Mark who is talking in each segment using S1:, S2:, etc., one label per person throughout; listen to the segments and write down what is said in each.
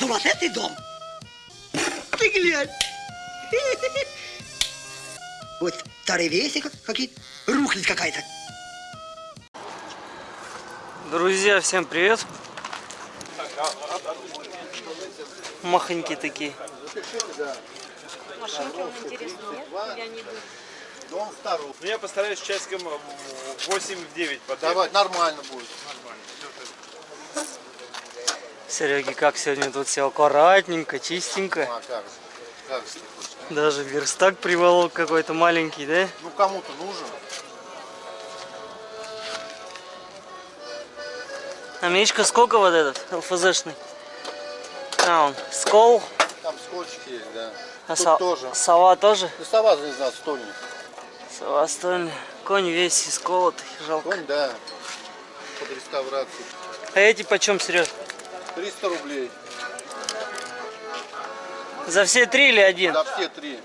S1: сумасшедший дом. Ты глянь. Вот старые вещи какие-то, рухлядь какая-то.
S2: Друзья, всем привет. Махонькие такие.
S3: Машинки вам интересны, нет? Или они будут?
S4: Дом второй.
S5: Ну, я постараюсь часиком 8-9 подъехать.
S4: Давай, нормально будет.
S2: Сереги, как сегодня тут все аккуратненько, чистенько.
S4: А как же? Как же ты хочешь?
S2: Даже верстак приволок какой-то маленький, да?
S4: Ну, кому-то нужен.
S2: А Мишка, сколько вот этот ЛФЗшный? А, он скол.
S4: Там скотчик есть, да.
S2: А
S4: Тут тоже.
S2: сова тоже?
S4: Ну, сова, не знаю, стольник.
S2: Сова стольная. Конь весь исколотый, жалко.
S4: Конь, да. Под реставрацию.
S2: А эти почем, Сереж?
S4: 300 рублей.
S2: За все три или один?
S4: За все три.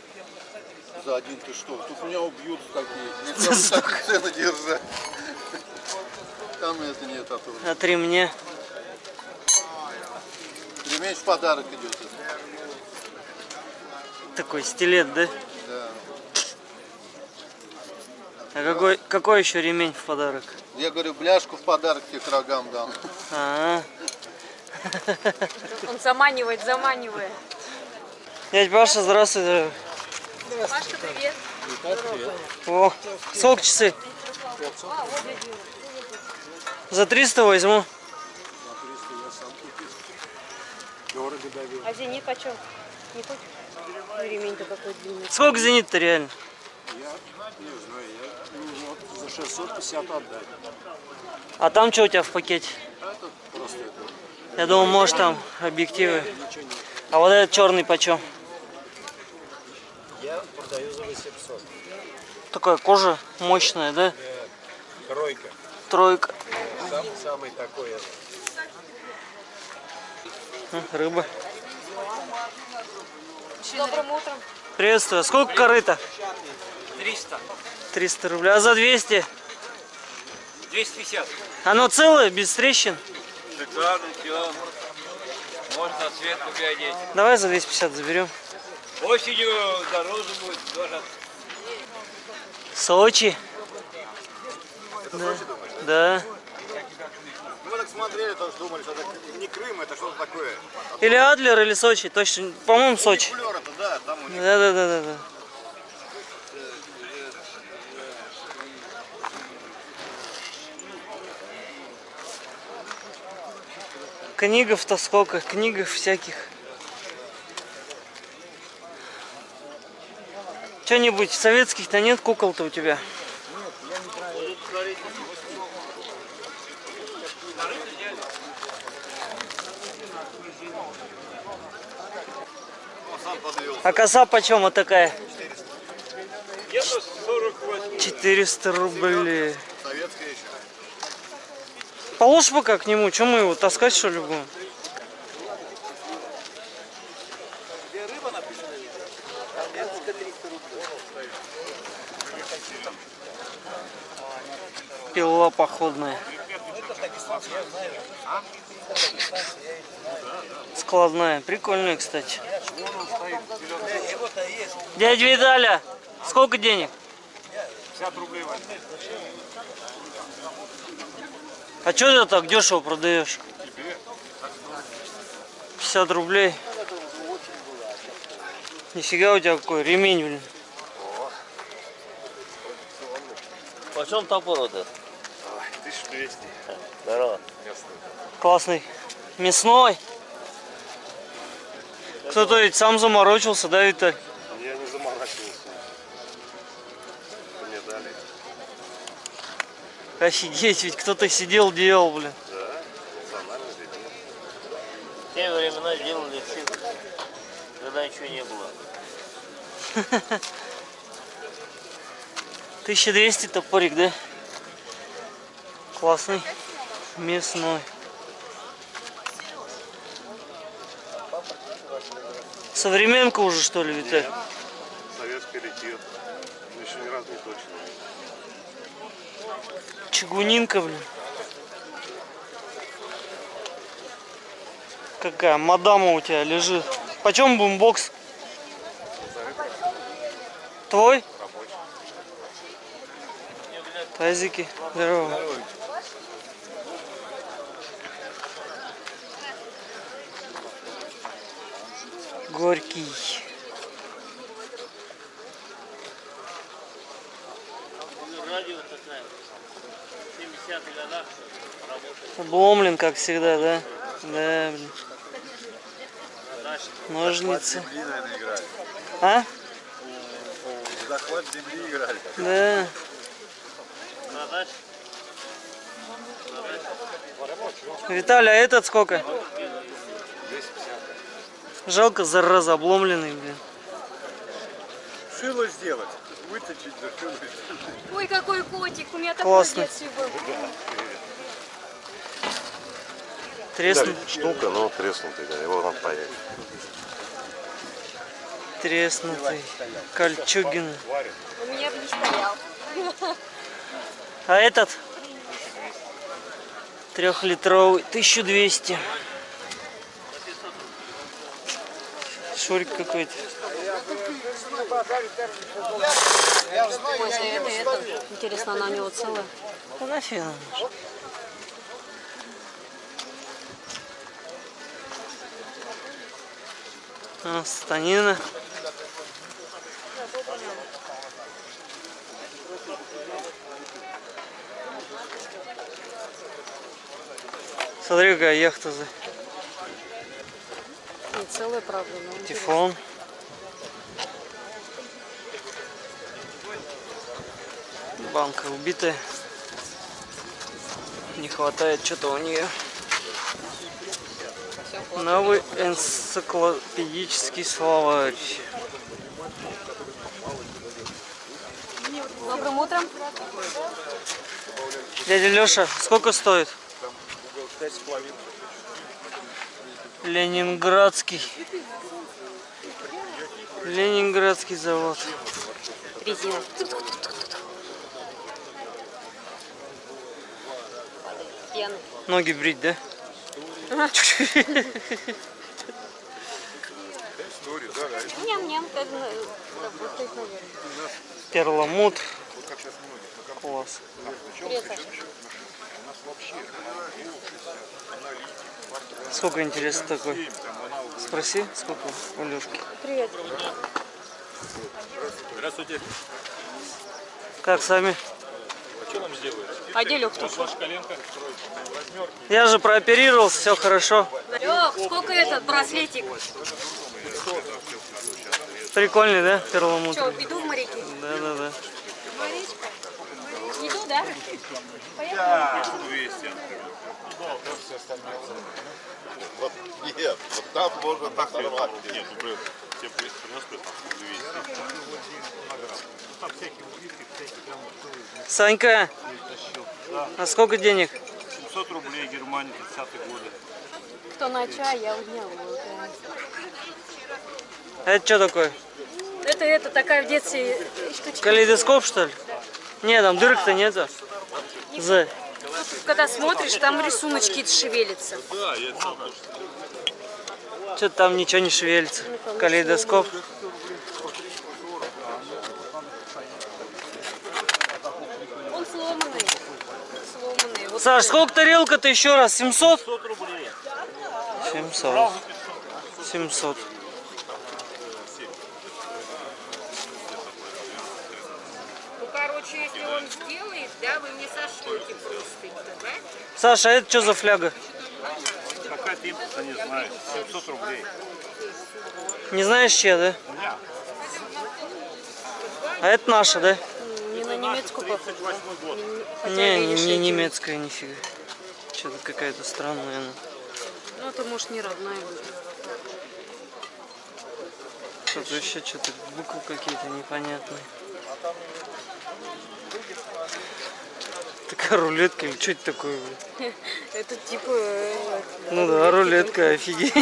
S4: За один ты что? Тут меня убьют такие. Не могу такие цены держать. Там это нет, а то.
S2: А три мне.
S4: Ремень в подарок идет.
S2: Такой стилет, да?
S4: Да.
S2: А какой еще ремень в подарок?
S4: Я говорю, бляшку в подарок тебе к рогам дам.
S3: Он заманивает, заманивает.
S2: Дядь Паша, здравствуйте.
S3: Машка, привет.
S2: О, сколько часы? За 300 возьму.
S3: А зенит почем? Не хочешь? Ну, ремень-то какой длинный.
S2: Сколько зенит-то реально?
S5: Не знаю, я за 650 отдать.
S2: А там что у тебя в пакете?
S5: Просто это.
S2: Я думал, может там объективы. А вот этот черный почем?
S5: Я продаю за 800.
S2: Такая кожа мощная, да?
S5: Тройка.
S2: Тройка.
S5: Самый такой.
S2: Рыба.
S3: С добрым утром.
S2: Приветствую. Сколько корыта?
S6: 300.
S2: 300 рублей. А за 200?
S6: 250.
S2: Оно целое, без трещин?
S6: Шикарно, все. Можно Светку глядеть.
S2: Давай за 250 заберем.
S6: Осенью дороже будет тоже.
S2: Сочи. Да.
S4: Мы так смотрели, тоже думали, что это не Крым, это что-то такое.
S2: Или Адлер, или Сочи. Точно, по-моему, Сочи.
S4: Флёр это, да, там у них.
S2: Да. Книгов-то сколько? Книгов всяких. Что-нибудь советских-то нет кукол-то у тебя? А коса почем вот такая? 400 рублей.
S4: Советская еще.
S2: Положь пока к нему, что мы его таскать что ли будем? Пила походная. Складная. Прикольная, кстати. Дядя Виталя, сколько денег?
S5: 50 рублей.
S2: А что ты так дешево продаешь? 50 рублей. Нифига у тебя какой ремень, блин.
S7: Почем топор этот?
S5: 1200.
S7: Здорово.
S2: Классный. Мясной. Кто-то ведь сам заморочился, да, Виталь?
S5: Я не заморачивался. Мне дали.
S2: Офигеть, ведь кто-то сидел, делал, блин.
S5: Да, национальный ремень.
S7: В те времена делали все, когда ничего не было.
S2: 1200 топорик, да? Классный. Мясной. Современка уже, что ли, Виталь?
S5: Советская летит. Но еще ни разу не точно.
S2: Чугунинка, блин. Какая мадама у тебя лежит. Почем бумбокс? Твой? Тазики. Здорово. Горький.
S7: Радио такая. В 70-х годах работает.
S2: Обломлен, как всегда, да? Да, блин. Ножницы.
S4: Земли, наверное, играли.
S2: А?
S4: Захват земли играли.
S2: Да.
S7: Продать?
S2: Виталий, а этот сколько? Жалко, зараза, обломленный, блин.
S4: Шило сделать. Выточить за шило.
S3: Ой, какой котик, у меня такой
S2: Классный.
S3: в детстве был.
S2: Треснут.
S5: Штука, но треснутый, да, его надо паять.
S2: Треснутый. Кольчугин.
S3: У меня бы не стоял.
S2: А этот? 3-литровый. 1200. Шурик какой-то.
S3: Ой, это. Интересно, она у него целая.
S2: Да нафиг нам нужно. А, станина. Смотри, какая яхта за.
S3: Не целая, правда, но...
S2: Тифон. Банка убитая. Не хватает что-то у нее. Новый энциклопедический словарь.
S3: Добрым утром.
S2: Дядя Леша, сколько стоит? Ленинградский. Ленинградский завод.
S3: Резина. Пены.
S2: Ноги брить, да?
S3: Ням-ням, как работает, наверное.
S2: Перламутр. Класс. Сколько, интересно, такой? Спроси, сколько у Лешки.
S3: Привет.
S5: Здравствуйте.
S2: Как сами?
S5: Что нам сделают?
S3: А где Лёх тут?
S5: Ваша коленка?
S2: Я же прооперировался, все хорошо.
S3: Лёх, сколько этот браслетик?
S2: Прикольный, да,
S3: Что,
S2: перламутр?
S3: иду в моряки?
S2: Да.
S3: Морячка? Иду, да?
S5: Да, 200.
S4: Вот, нет, вот там можно так нормально.
S5: Нет, ну, блин, тебе принес 200.
S2: Санька, а сколько денег?
S5: 700 рублей, Германия, 30-е годы.
S3: Кто на чай, я уняла.
S2: А это что такое?
S3: Это такая в детстве штучка.
S2: Калейдоскоп, что ли? Не, там дырок-то нету. З.
S3: Когда смотришь, там рисуночки шевелятся.
S5: Да, я это знаю.
S2: Что-то там ничего не шевелится. Калейдоскоп.
S3: Он сломанный. Сломанный. Вот
S2: Саш, сколько тарелка-то еще раз? 700?
S5: 500 рублей.
S2: 700. 700.
S8: Ну, короче, если он сделает, да, вы мне сошлете просто, да?
S2: Саша, а это что за фляга?
S5: Какая-то импульса, не знаю. 700 рублей.
S2: Не знаешь, чья, да?
S5: Да.
S2: А это наша, да?
S3: не на немецкую похоже.
S5: 38 год.
S3: Хотя,
S2: Не,
S3: видишь,
S2: не
S3: эти-
S2: немецкая, нифига. Что-то какая-то странная она.
S3: Ну, это может не родная будет.
S2: Что-то еще что-то, буквы какие-то непонятные. Такая рулетка или что это такое? Блин?
S3: Это типа...
S2: Ну да, рулетка, офигеть.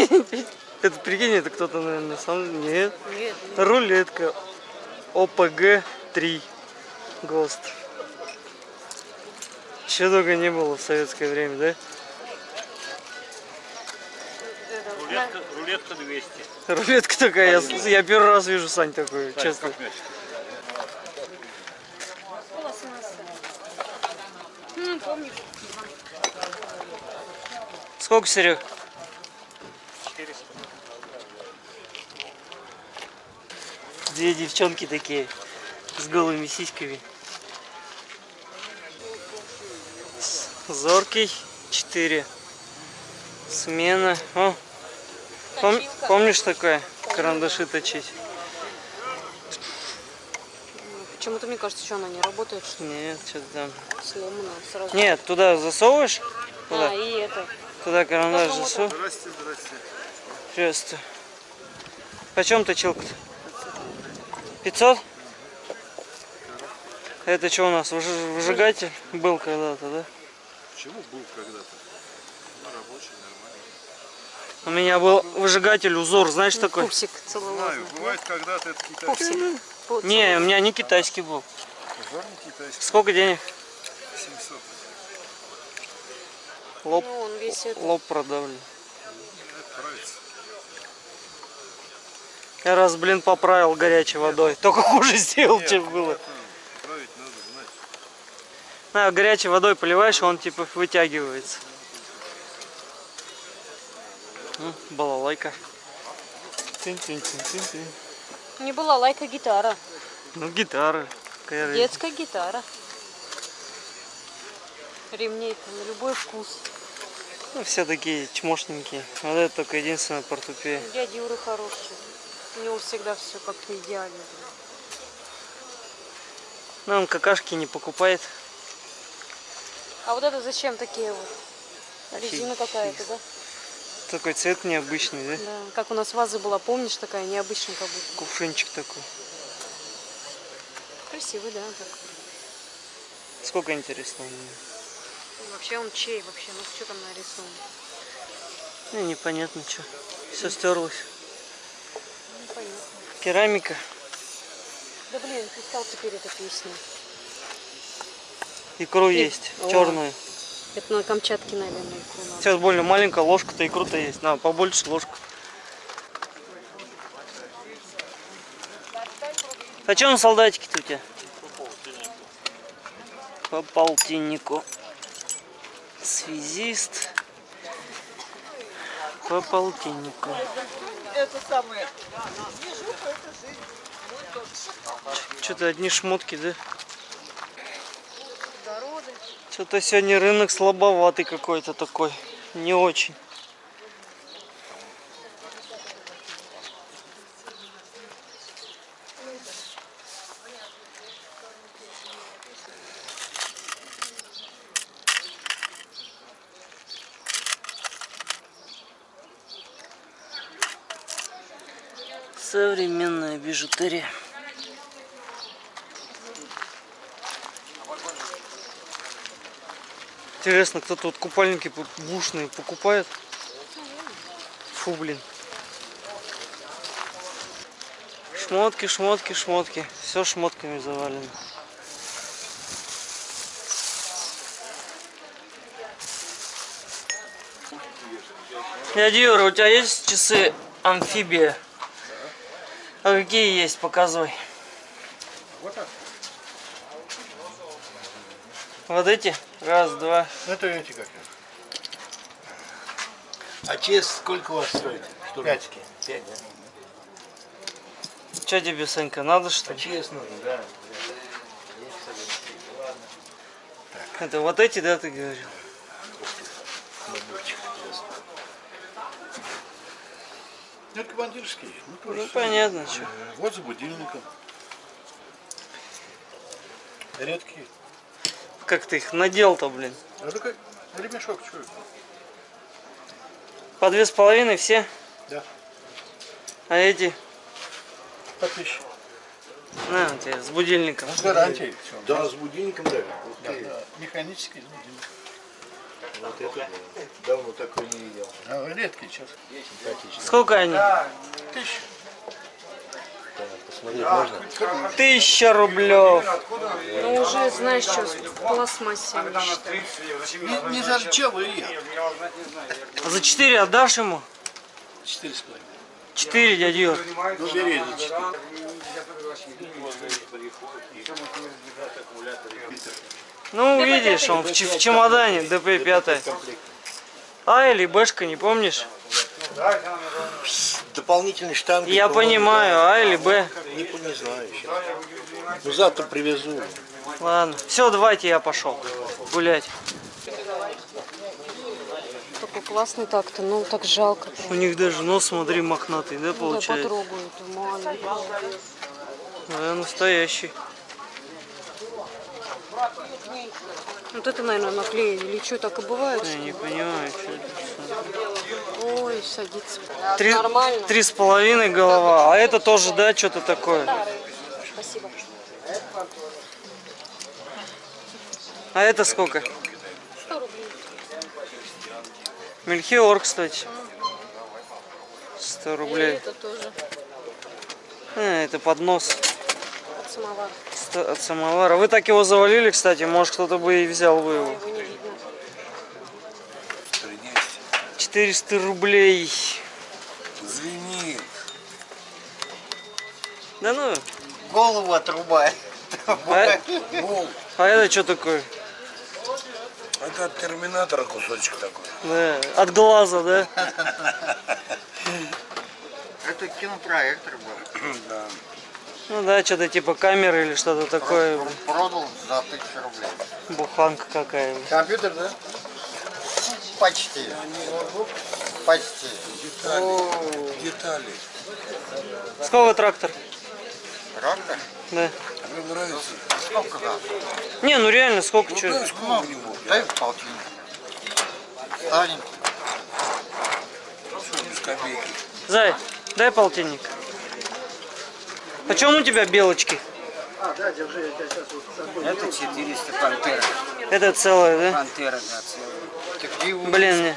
S2: Это, прикинь, это кто-то, наверное, сам... Нет.
S3: Нет,
S2: Рулетка. ОПГ-3. ГОСТ. Чего только не было в советское время, да?
S3: это
S5: Рулетка 200.
S2: Рулетка такая, я первый раз вижу, Сань, такой, честно.
S3: Помню.
S2: Сколько, Серег?
S5: 400.
S2: Две девчонки такие, с голыми сиськами. Зоркий, 4. Смена. О, помнишь такое? Карандаши точить.
S3: Почему-то мне кажется, что она не работает, что
S2: Нет, что-то там.
S3: сломана сразу.
S2: Нет, туда засовываешь? Куда?
S3: А, и это.
S2: Туда карандаш
S3: Потом вот
S2: засовываешь.
S5: Здрасте, здрасте.
S2: Приветствую. Почем точилка-то? 500? Это что у нас? Выжигатель был когда-то, да?
S5: Почему был когда-то? Ну, рабочий, нормально.
S2: У меня был выжигатель, узор, знаешь такой?
S3: Пупсик целый.
S5: Знаю, бывает когда-то это китайский.
S3: Пупсик.
S2: Не, у меня не китайский был.
S5: Узор не китайский.
S2: Сколько денег?
S5: 700.
S2: Лоб,
S3: Ну, он весь это.
S2: лоб продавлен.
S5: Это нравится.
S2: Я раз, блин, поправил горячей водой. Только хуже сделал, чем было.
S5: Править надо знать.
S2: На, горячей водой поливаешь, он типа вытягивается. Балалайка. Тын-тын-тын-тын-тын.
S3: Не была лайка гитара.
S2: Ну, гитара. Какая разница?
S3: Детская гитара. Ремней-то на любой вкус.
S2: Ну, все такие чмошненькие. Вот это только единственная портупея.
S3: Дядя Юра хороший. У него всегда все как-то идеально.
S2: Ну, он какашки не покупает.
S3: А вот это зачем такие вот? Резина какая-то, да?
S2: Такой цвет необычный, да?
S3: Да. Как у нас ваза была, помнишь, такая необычная как будто.
S2: Кувшинчик такой.
S3: Красивый, да, так.
S2: Сколько, интересно? у него?
S3: Вообще он чей вообще? Ну что там нарисовано?
S2: Ну, непонятно что. Все стерлось.
S3: Непонятно.
S2: Керамика.
S3: Да блин, устал теперь эта песня.
S2: Икру есть,
S3: О.
S2: черную.
S3: Это на Камчатке, наверное, икру надо.
S2: Сейчас больно маленькая ложка-то, икру-то есть. На, побольше ложку. Почем солдатики-то у тебя? По полтиннику. Связист. По полтиннику. Что-то одни шмотки, да? Что-то сегодня рынок слабоватый какой-то такой. Не очень. Современная бижутерия. Интересно, кто-то вот купальники бушные покупает? Фу, блин. Шмотки, шмотки, шмотки. Все шмотками завалено. Дядя Юра, у тебя есть часы амфибия? А какие есть? Показывай. Вот эти? Раз, два.
S5: Это эти как?
S9: А честь сколько у вас стоит?
S5: Пять.
S9: 5, да?
S2: Че тебе, Санька, надо что
S9: А
S2: ли?
S9: честь нужно, да.
S2: Это вот эти, да, ты говорил?
S5: Это командирские. Ну, тоже
S2: Ну,
S5: самое.
S2: понятно, что.
S5: Вот за будильником. Редкие.
S2: Как ты их надел-то, блин?
S5: А такой ремешок, что?
S2: По 2,5 все?
S5: Да.
S2: А эти?
S5: По 1000.
S2: На, тебе, с будильником.
S5: С гарантией. Всё.
S9: Да, с будильником, да.
S5: Да, да. Механический будильник.
S9: Вот это давно такой не видел.
S5: А, редкий сейчас.
S9: Симпатично.
S2: Сколько они?
S5: 1000.
S9: Да, посмотреть можно?
S2: 1000 рублев.
S3: Ну уже, знаешь что, в пластмассе они считают.
S5: Не зарчавые.
S2: А за 4 отдашь ему?
S9: 4,5.
S2: 4, дядя Юр.
S9: Ну, бери за 4.
S2: Ну, видишь, он в чемодане ДП-5. А или Бэшка, не помнишь?
S9: Дополнительный штанг.
S2: Я понимаю, А или Б.
S9: Не знаю еще. Ну, завтра привезу.
S2: Ладно. Все, давайте я пошел гулять.
S3: Такой классный так-то, ну так жалко.
S2: У них даже нос, смотри, мохнатый, да,
S3: Да,
S2: получается?
S3: потрогают, маленький.
S2: Да, настоящий.
S3: Вот это, наверное, наклеили. Или что, так и бывает?
S2: Я не понимаю, что это.
S3: Ой, садится.
S2: Три-
S3: Нормально.
S2: 3,5 голова. А это тоже, да, что-то такое.
S3: Спасибо.
S2: А это сколько?
S3: 100 рублей.
S2: Мельхиор, кстати. 100
S3: И
S2: рублей.
S3: это тоже
S2: Это поднос
S3: от самовара.
S2: от самовара. Вы так его завалили, кстати. Может, кто-то бы и взял бы его.
S3: Его не видно.
S2: 400 рублей.
S9: Звенит.
S2: Да ну.
S9: Голову отрубай.
S2: А это что такое?
S9: Это от терминатора кусочек такой.
S2: Да, от глаза, да?
S9: Это кинопроектор был. Да.
S2: Ну да, что-то типа камеры или что-то такое.
S9: Продал за 1000 рублей.
S2: Буханка какая.
S9: Компьютер, да? Почти. Почти. Детали.
S2: Сколько трактор?
S9: Трактор?
S2: Да.
S9: Мне нравится. Сколько надо?
S2: Не, ну реально, сколько что?
S9: Ну, дай полтинник. Старенький. Без копейки.
S2: Зай, дай полтинник. Почем у тебя белочки?
S10: Это 400 пантера.
S2: Это целая, да?
S10: Пантера, да, целая.
S9: Ты где его
S2: Блин, не.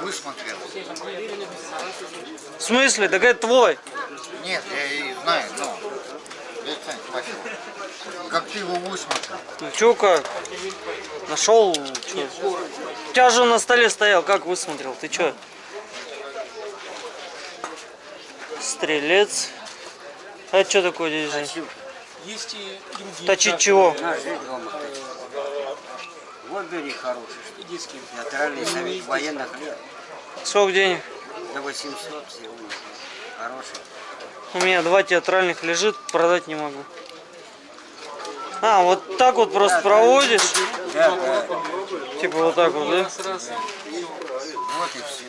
S9: высмотрел?
S2: В смысле? Так это твой.
S9: Нет, я и знаю, но... Я сам спросил. Как ты его высмотрел?
S2: Ну чё как? Нашел? Чё? У тебя же он на столе стоял, как высмотрел? Ты чё? Стрелец. А это что такое здесь? Точить чего?
S10: Ножи дома точить. Вот бери хороший. Театральный совет военных лет.
S2: Сколько денег?
S10: До 800 всего. Хороший.
S2: У меня 2 театральных лежит, продать не могу. А, вот так вот просто проводишь?
S10: Да, да.
S2: Типа вот так вот, да?
S10: Вот и все.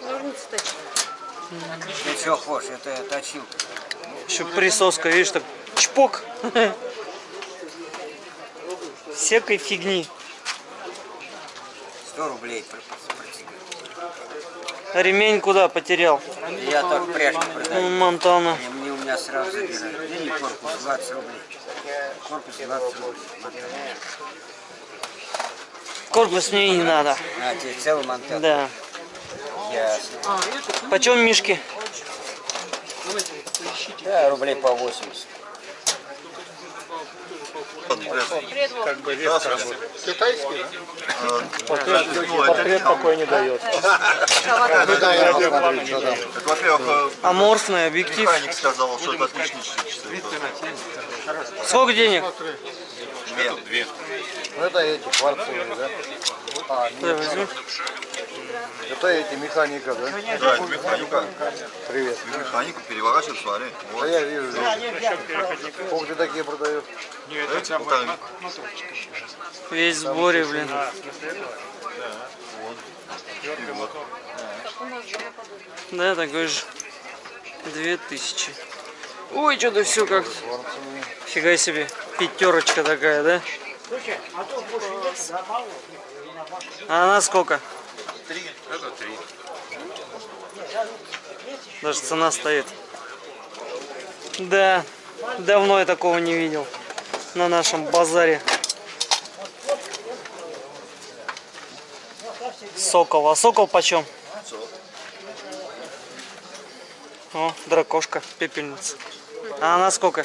S3: Ножницы точно.
S10: Ты что хочешь, это точилка.
S2: Еще присоска, видишь, так чпок. Всякой фигни.
S10: 100 рублей протягиваю.
S2: Ремень куда потерял?
S10: Я так пряжки продаю.
S2: Монтана.
S10: И мне у меня сразу забирают. Денег корпус 20 рублей. Корпус 20 рублей.
S2: Корпус мне и не надо.
S10: А, тебе целый монтаж?
S2: Да.
S10: Ясно.
S2: Почем мишки?
S10: Да, рублей по 80.
S9: Как бы резко работает. Китайский, да?
S5: Портрет такой не дает.
S9: Во-первых,
S2: Аморфный объектив.
S9: механик сказал, что это отличные часы.
S2: Сколько денег?
S9: Это эти кварцевые, да?
S2: Давай, возьми.
S9: Это эти механика, да? Да, это механика. Привет. Механику переворачиваешь, смотри. Вот. Да я вижу. Сколько ты такие продаешь?
S2: Весь в сборе, блин. Да, такой же. 2000. Ой, что-то все как-то. Фига себе. Пятерочка такая, да? А она сколько?
S9: 3. Это 3.
S2: Даже цена стоит. Да, давно я такого не видел на нашем базаре. Сокол. А сокол почем? О, дракошка, пепельница. А она сколько?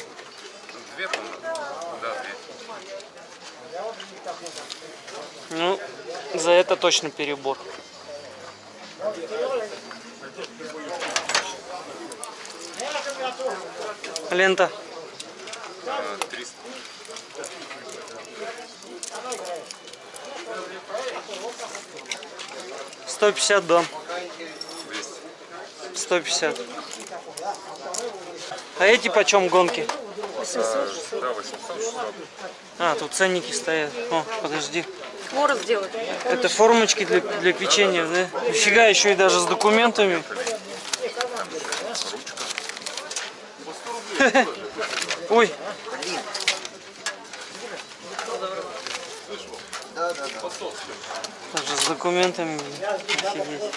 S5: 2, по-моему. Да, 2.
S2: Ну, за это точно перебор. Лента.
S5: 300.
S2: 150, да.
S5: 200.
S2: 150. А эти почем гонки?
S3: 800.
S5: Да, 800.
S2: А, тут ценники стоят. О, подожди.
S3: Хворост сделать.
S2: Это формочки для печенья, да? Нифига, еще и даже с документами. Ой. Даже с документами. Офигеть.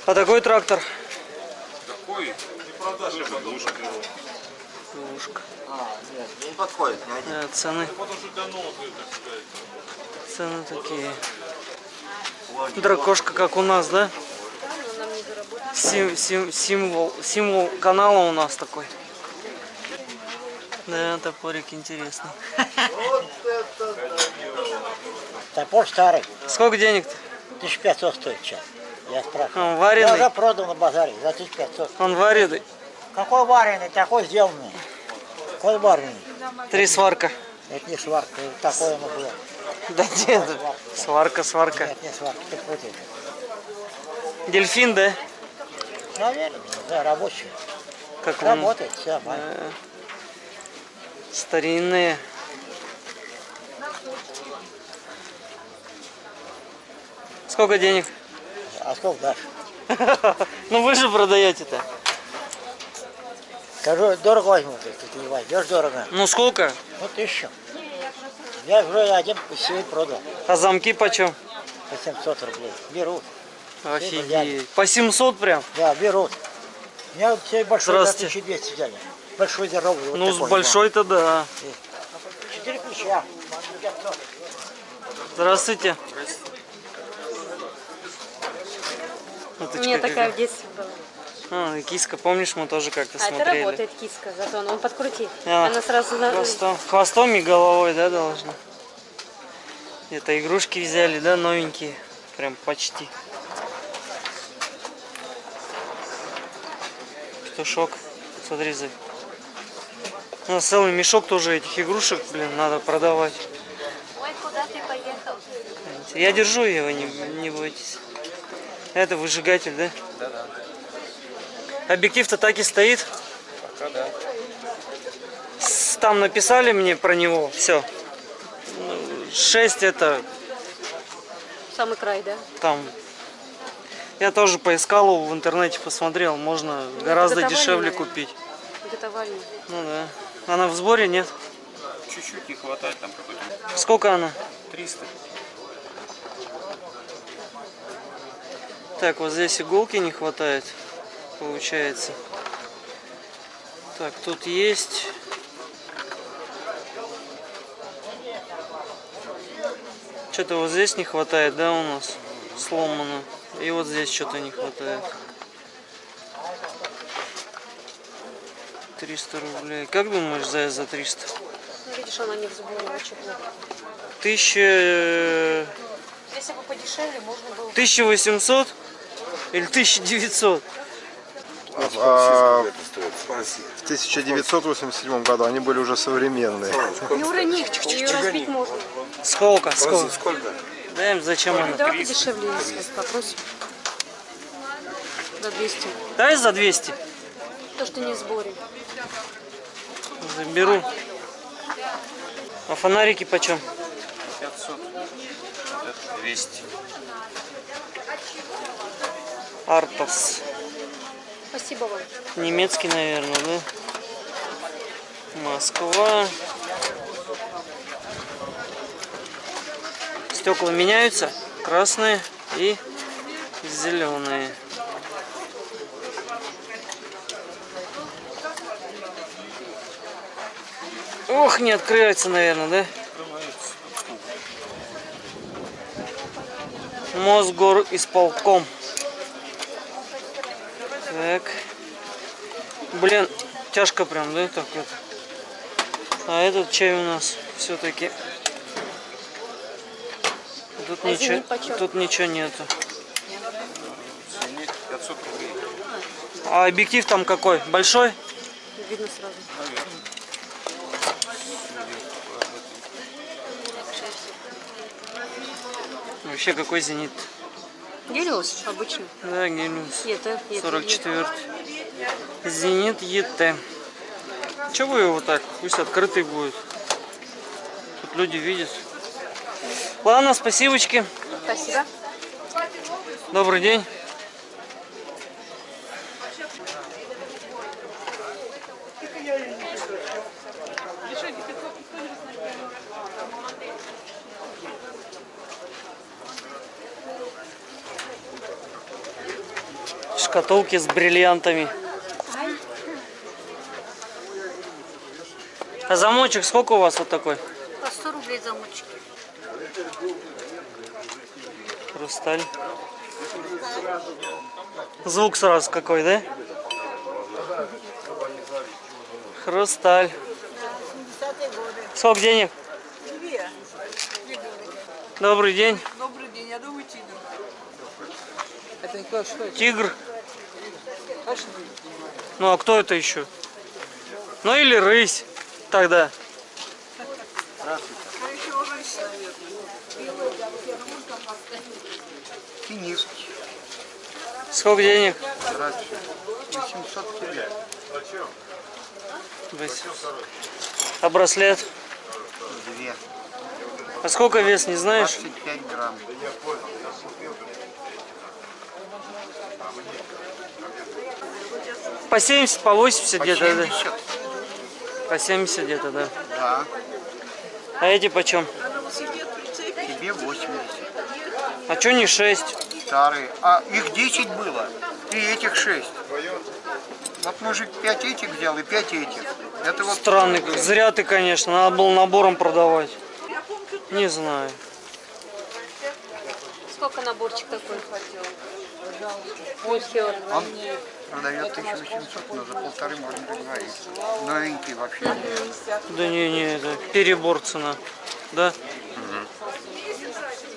S2: А такой трактор?
S5: Такой? Двушка.
S2: Двушка.
S9: Не подходит, не один.
S2: Цены. Цены такие. Дракошка, как у нас, да? Символ канала у нас такой. Да, топорик интересный.
S10: Топор старый.
S2: Сколько денег-то?
S10: 1500 стоит сейчас. Я спрашиваю.
S2: Он
S10: Я
S2: вареный?
S10: уже продал на базаре за 1500.
S2: Он вареный?
S10: Какой вареный? Такой сделанный. Какой вареный?
S2: 3 сварка.
S10: Это не сварка, это такое оно было.
S2: Да нет, сварка.
S10: Нет, не сварка, ты крутишь.
S2: Дельфин, да?
S10: Наверное, да, рабочий.
S2: Как он?
S10: Работает, все нормально.
S2: Старинные. Сколько денег?
S10: А сколько дашь?
S2: Ну вы же продаете-то.
S10: Скажу, дорого возьму, ты не возьмешь дорого.
S2: Ну сколько?
S10: Ну 1000. Я уже один себе продал.
S2: А замки почем?
S10: 800 рублей. Берут.
S2: Офигеть. По 700 прям?
S10: Да, берут. У меня вот все большой за
S2: Здравствуйте.
S10: 1200 взяли. Большой здоровый. Вот
S2: Ну, с
S10: такой,
S2: большой-то да.
S10: 4 плеча.
S2: Здравствуйте. Уточка
S3: Мне такая
S2: какая.
S3: в детстве была.
S2: А, киска, помнишь, мы тоже как-то
S3: А это
S2: смотрели.
S3: работает киска, зато он подкрути.
S2: А,
S3: Она сразу на...
S2: хвостом и головой, да, должна? Это игрушки взяли, да, новенькие. Прям почти. Петушок. Смотри, Зай. У нас целый мешок тоже этих игрушек, блин, надо продавать.
S3: Ой, куда ты поехал?
S2: Я держу его, не бойтесь. Это выжигатель, да?
S6: Да.
S2: Объектив-то так и стоит.
S6: Пока да.
S2: Там написали мне про него, все. 6 это
S3: Самый край, да?
S2: там. Я тоже поискал в интернете, посмотрел, можно гораздо
S3: Готовали,
S2: дешевле
S3: наверное.
S2: купить.
S3: Готовали.
S2: Ну да. Она в сборе, нет?
S6: Чуть-чуть не хватает там какой-то.
S2: Сколько она?
S6: 300.
S2: Так, вот здесь иголки не хватает, получается. Так, тут есть. Что-то вот здесь не хватает, да, у нас? Сломано. И вот здесь что-то не хватает. 300 рублей. Как думаешь, за 300?
S3: Ну, видишь, она не в сборе, очень плохо.
S2: 1000...
S3: Если бы подешевле, можно было...
S2: 1800 или 1900?
S9: В 1987 году они были уже современные.
S3: Не урони, ее разбить можно.
S2: Сколько? Сколько? Да им зачем она?
S3: Давай подешевле, если попросим. За 200.
S2: Дай за 200.
S3: То, что не в сборе.
S2: Заберу. А фонарики почем?
S6: 500. 200.
S2: Артас.
S3: Спасибо вам.
S2: Немецкий, наверное, да? Москва. Стекла меняются. Красные и зеленые. Ох, не открывается, наверное, да? Мосгорисполком. Так. Блин, тяжко прям, да? Так это. А этот чай у нас все-таки. Тут
S3: А
S2: ничего,
S3: зенит почем?
S2: тут ничего нету.
S6: 500 рублей.
S2: А объектив там какой? Большой?
S3: Видно сразу.
S2: Вообще какой зенит?
S3: Гелиос обычный.
S2: Да, Гелиос.
S3: Это
S2: 44. Зенит ЕТ. Чего его так? Пусть открытый будет. Тут люди видят. Ладно, спасибочки.
S3: Спасибо.
S2: Добрый день. Шкатулки с бриллиантами. А замочек сколько у вас вот такой?
S3: По 100 рублей замочек.
S2: Хрусталь. Звук сразу какой, да? Хрусталь. Сколько денег? Добрый день.
S8: Добрый день, я думаю, тигр.
S10: Это кто, что это?
S2: Тигр. Ну а кто это еще? Ну или рысь тогда.
S10: Финишки.
S2: Сколько денег?
S10: 800 рублей.
S2: 800. А браслет?
S10: 2.
S2: А сколько вес, не знаешь?
S10: 25 грамм.
S2: По 70, по 80
S10: По
S2: где-то, да?
S10: 70.
S2: По 70 где-то, да.
S10: Да.
S2: А эти почем?
S10: Тебе 80.
S2: А чё не 6?
S10: Старые. А их 10 было. И этих 6. Вот мужик 5 этих взял и 5 этих. Это вот
S2: Странный, как. Зря ты, конечно. Надо было набором продавать. Не знаю.
S3: Сколько наборчик такой?
S10: он продает 1800, но за 1500 можно договориться. Новенький вообще.
S2: Да не, это перебор цена. Да?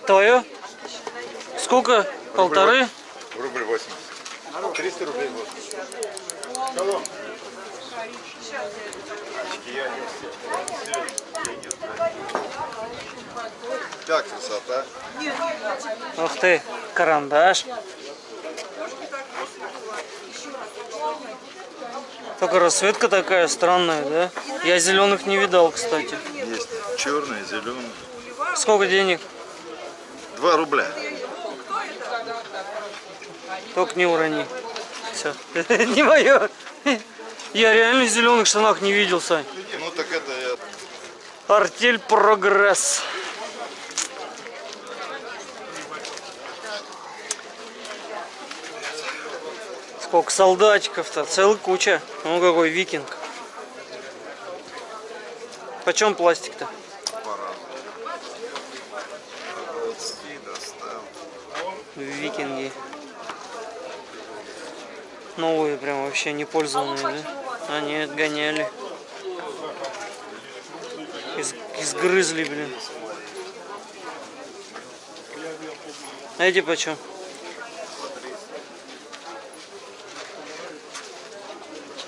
S2: Твое? Сколько? Полторы?
S5: Рубль 80. 300 рублей 80.
S4: Как красота.
S2: Ух ты, карандаш. Только расцветка такая странная, да? Я зеленых не видал, кстати.
S4: Есть черный, зеленый.
S2: Сколько денег?
S4: 2 рубля.
S2: Только не урони. Все. Не мое. Я реально в зеленых штанах не видел, Сань.
S4: Ну так это я...
S2: Артель Прогресс. Сколько солдатиков-то, целая куча. Ну какой викинг. Почем пластик-то? Викинги. Новые прям вообще не пользованные, да? А нет, гоняли. Изгрызли, блин. А эти почем?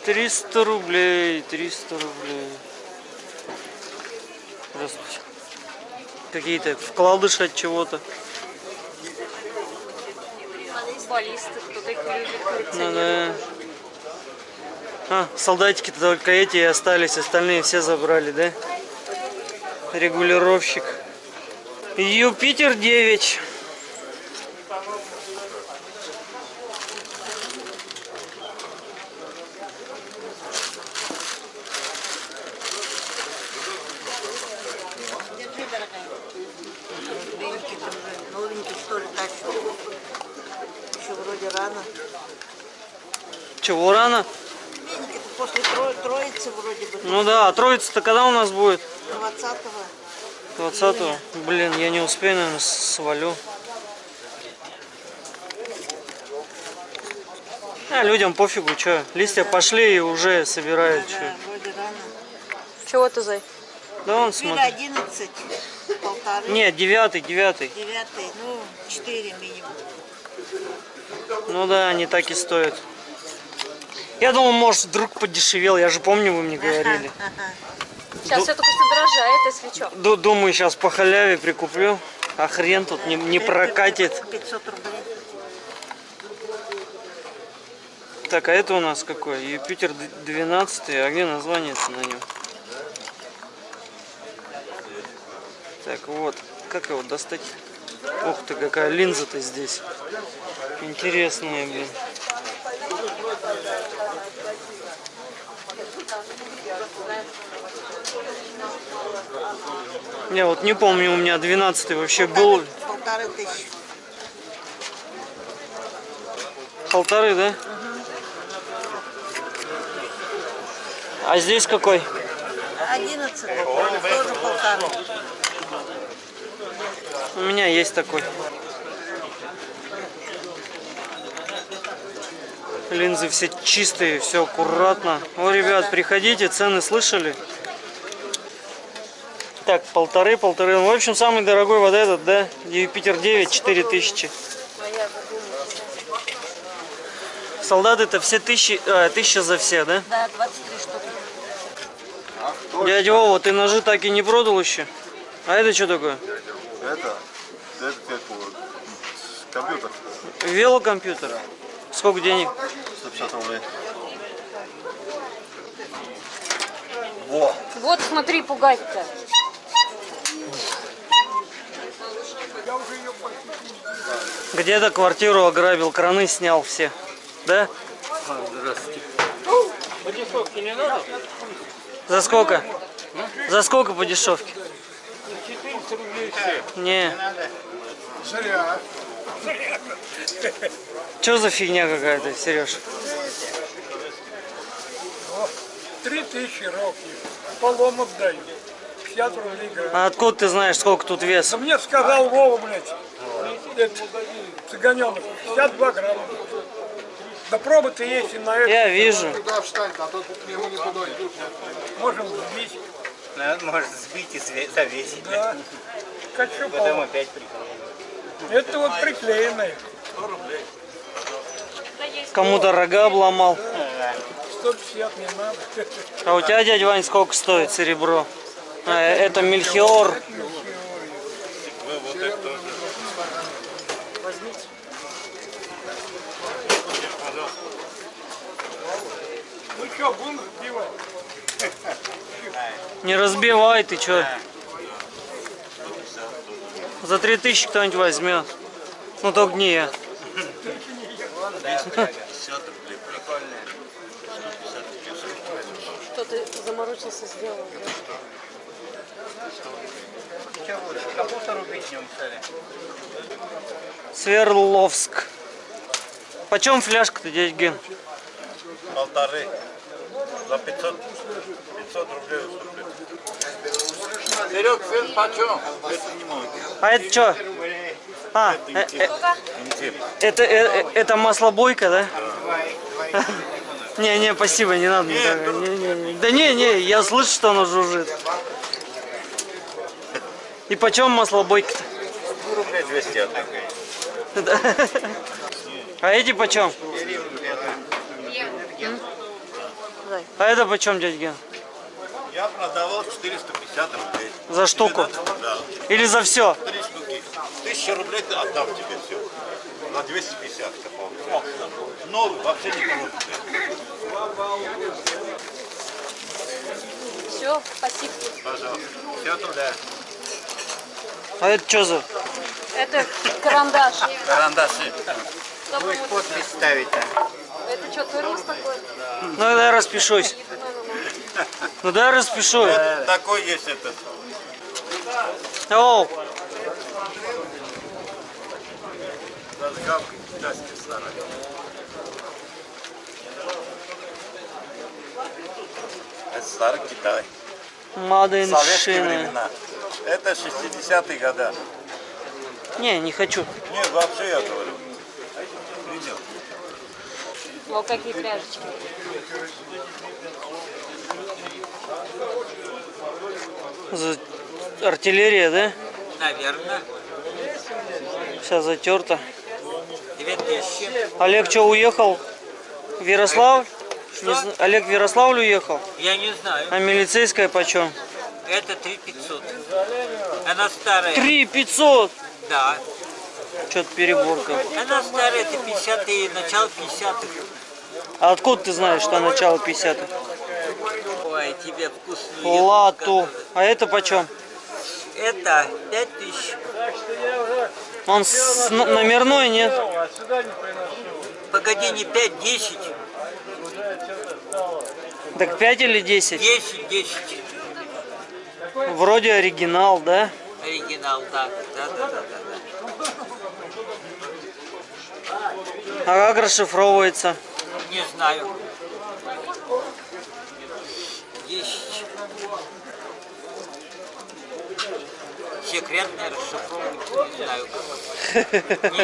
S2: 300 рублей, 300 рублей. Здравствуйте. Какие-то вкладыши от чего-то.
S3: Баллисты, кто-то их любит.
S2: Ну да. А, солдатики-то только эти и остались, остальные все забрали, да? Регулировщик. Юпитер 9.
S8: Новенький, что ли, тащу? Еще вроде рано.
S2: Чего рано?
S8: После Троицы вроде бы.
S2: Ну да, а Троица-то когда у нас будет?
S8: 20-го.
S2: 20-го? Блин, я не успею, наверное, свалю. А людям пофигу, что. Листья пошли и уже собирают. Чё.
S8: Вроде рано.
S3: Чего ты, Зай?
S2: Да он
S8: Или
S2: смотрит.
S8: 11, полторы.
S2: Нет, 9.
S8: 9, ну 4 минимум.
S2: Ну да, они так и стоят. Я думал, может, вдруг подешевел. Я же помню, вы мне говорили.
S3: Сейчас все только что дорожает, если что.
S2: Думаю, сейчас по халяве прикуплю. А хрен тут не прокатит.
S8: 500 рублей.
S2: Так, а это у нас какой? Юпитер 12. А где название-то на нем? Так, вот. Как его достать? Ух ты, какая линза-то здесь. Интересная, блин. Я вот не помню, у меня 12-й вообще был.
S8: 1500.
S2: Полторы, да? А здесь какой?
S8: 11. Тоже 1,5.
S2: У меня есть такой. Линзы все чистые, все аккуратно. О, ребят, приходите, цены слышали? Так, полторы. Ну, в общем, самый дорогой вот этот, да? Юпитер 9, 4000. Солдаты-то все 1000 за все, да?
S8: Да, 23 штуки.
S2: Дядя Вова, ты ножи так и не продал еще? А это что такое?
S9: Это компьютер.
S2: Велокомпьютер? Сколько денег?
S9: 150 рублей.
S3: Вот смотри, пугать-то.
S2: Где-то квартиру ограбил, краны снял все. Да?
S6: Здравствуйте.
S2: По дешевке не надо? За сколько? За сколько по дешевке?
S10: 400 рублей все.
S2: Не.
S10: Зря.
S2: Что за фигня какая-то, Сереж?
S10: 3000 років. Поломок даю. 50 рублей грамм.
S2: А откуда ты знаешь, сколько тут вес?
S10: Да мне сказал Вова, блядь. Цыганенок. 52 грамма. Да пробы-то есть и на это.
S2: Я вижу.
S4: Туда встань, а то к нему не туда идут.
S10: Можем сбить.
S7: Может сбить и завесить.
S10: Да. Как что
S7: Потом опять приклеить.
S10: Это вот приклеенное.
S2: Кому-то рога обломал.
S10: 150 не надо.
S2: А у тебя, дядя Вань, сколько стоит серебро? А, это Мельхиор.
S10: Ну что, будем сбивать?
S2: Не разбивай, ты чё? За 3000 кто-нибудь возьмет. Ну только не я.
S3: Что ты заморочился, сделал?
S7: Что лучше, капусту рубить не умешали?
S2: Свердловск. Почем фляжка-то, дядя Ген?
S5: Полторы. За 500 рублей уступлю.
S4: Серег, сын почем?
S2: А это что? А, это маслобойка, да? Не, спасибо, не надо. Да не, я слышу, что оно жужжит. И почем маслобойка-то?
S5: Рублей 200 отдаю.
S2: А эти почем? А это почем, дядя Ген?
S5: Я продавал 450 рублей.
S2: За штуку?
S5: Да.
S2: Или за все?
S5: 3 штуки. 1000 рублей отдам тебе все. За 250 копал. Новый, вообще не получится.
S3: Все, спасибо.
S5: Пожалуйста. Все туда.
S2: А это что за?
S3: Это карандаш.
S7: Карандаши.
S3: Чтобы
S7: Будешь
S3: вот-
S7: подпись ставить.
S3: Это что, термос такой?
S2: Ну дай распишусь. Ну дай распишу.
S5: Такой есть этот.
S2: Оу.
S5: Разгавка, даст старая. Это старый Китай. Советские
S2: Маденшины.
S5: времена. Это 60-е годы.
S2: Не хочу.
S5: Нет, вообще я говорю. Видел?
S3: Вот какие пряжечки.
S2: Артиллерия, да?
S7: Наверное.
S2: Вся затерта.
S7: 2000.
S2: Олег что, уехал в Ярославль? Олег в Ярославль уехал?
S7: Я не знаю.
S2: А милицейская почем?
S7: Это 3500. Она старая.
S2: 3500!
S7: Да.
S2: Что-то переборка.
S7: Она старая, это 50-е, начало 50-х.
S2: А откуда ты знаешь, что начало 50-х?
S7: Ой, тебе вкусную еду
S2: Лату.
S7: готовят.
S2: А это почем?
S7: Это 5000.
S2: Он номерной, нет?
S7: Погоди, не 5, 10.
S2: Так 5 или 10?
S7: 10, 10.
S2: Вроде оригинал, да?
S7: Оригинал, да. Да.
S2: А как расшифровывается?
S7: Не знаю. 10. Секретная расшифровка, не знаю.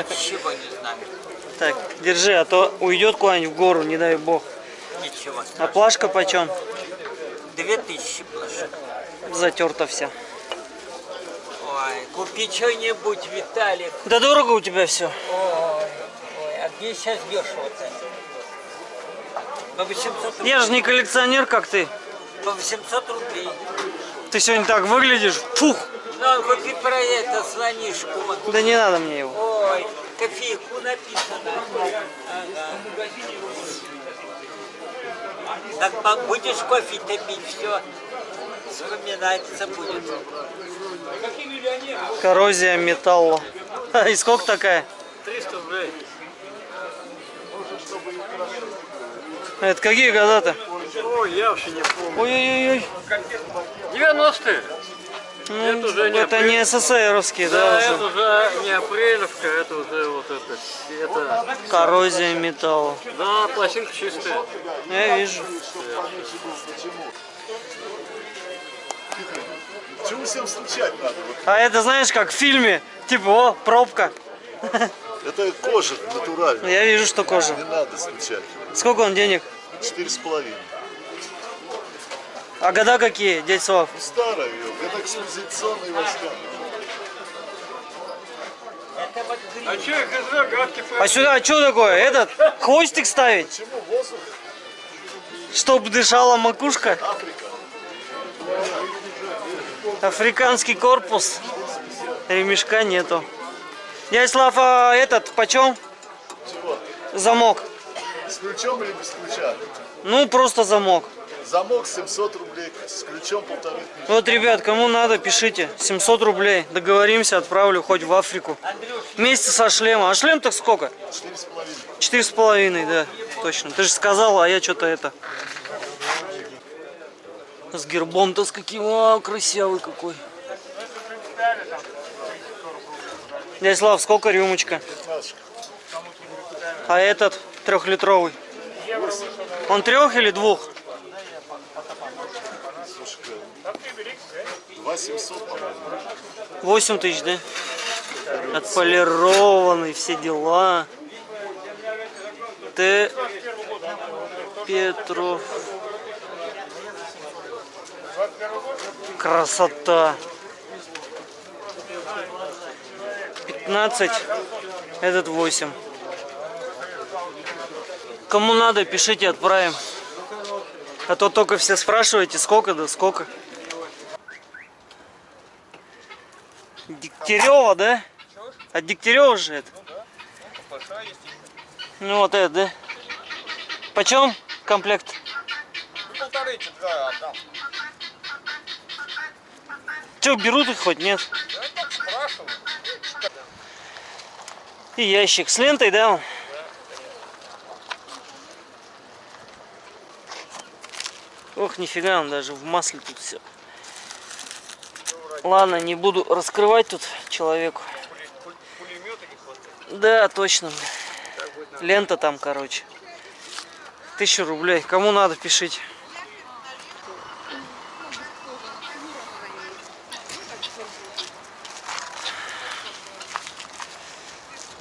S7: Ничего не знаю.
S2: Так, держи, а то уйдет куда-нибудь в гору, не дай бог.
S7: Ничего.
S2: А плашка почем?
S7: 2000 плашек.
S2: Затерта вся.
S7: Ой, купи что-нибудь, Виталик.
S2: Да дорого у тебя все.
S7: Ой, а где сейчас дешево-то? По 800 рублей.
S2: Я же не коллекционер, как ты.
S7: По 800 рублей.
S2: Ты сегодня так выглядишь. Фух.
S7: Ну, купи про это слонишку.
S2: Да не надо мне его.
S7: Ой, кофейку написано. Ага. Так будешь кофе-то пить, все вспоминается будет.
S2: Коррозия металла. И сколько такая?
S7: 300 рублей.
S2: Это какие года-то?
S7: Ой, я вообще не помню.
S2: Ой-ой-ой.
S7: 90-е.
S2: Ну,
S7: Это уже не
S2: это не СССРовские, да, уже?
S7: это уже не апрелевка, это уже вот это.
S2: Коррозия металла.
S7: Да, пластинка чистая.
S2: Я вижу.
S4: Чего всем стучать надо?
S2: А это знаешь, как в фильме, типа, о, пробка.
S4: Это кожа натуральная.
S2: Я вижу, что кожа.
S4: Не надо стучать.
S2: Сколько он денег?
S4: 4,5.
S2: А года какие, дядь Слав?
S4: Старая ее, это экспозиционные войска.
S7: А что их из рогатки?
S2: А сюда что такое? Этот хвостик ставить?
S4: Почему воздух?
S2: Чтоб дышала макушка?
S4: Африка.
S2: Африканский корпус. Ремешка нету. Дядь Слав, а этот почем?
S4: Чего?
S2: Замок.
S4: С ключом или без ключа?
S2: Ну, просто замок.
S4: Замок 700 рублей, с ключом 1500.
S2: Вот, ребят, кому надо, пишите. 700 рублей. Договоримся, отправлю хоть в Африку. Вместе со шлемом. А шлем так сколько?
S4: 4,5.
S2: 4,5, да, точно. Ты же сказал, а я что-то это... С гербом-то с каким... Вау, красивый какой. Дядь Слав, сколько рюмочка?
S4: 15.
S2: А этот 3-литровый? Он 3 или 2?
S4: 2700, по-моему.
S2: 8 тысяч, да? Отполированный, все дела. Т. Петров. Красота. 15. Этот 8. Кому надо, пишите, отправим. А то только все спрашиваете, сколько, да сколько. Дегтярева, да? А Дегтярева же это? Ну вот это, да? Почем комплект?
S10: 1,5-2 отдам.
S2: Че, берут их хоть, нет?
S10: Я так спрашиваю.
S2: И ящик с лентой, да? Ох, нифига, он даже в масле тут все. Ладно, не буду раскрывать тут человеку. Да, точно. Лента там, короче. 1000 рублей. Кому надо, пишите.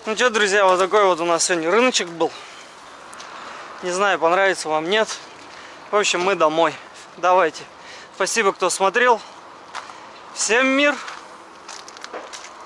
S2: Ну что, друзья, вот такой вот у нас сегодня рыночек был. Не знаю, понравится вам, нет. В общем, мы домой. Давайте. Спасибо, кто смотрел. Всем мир.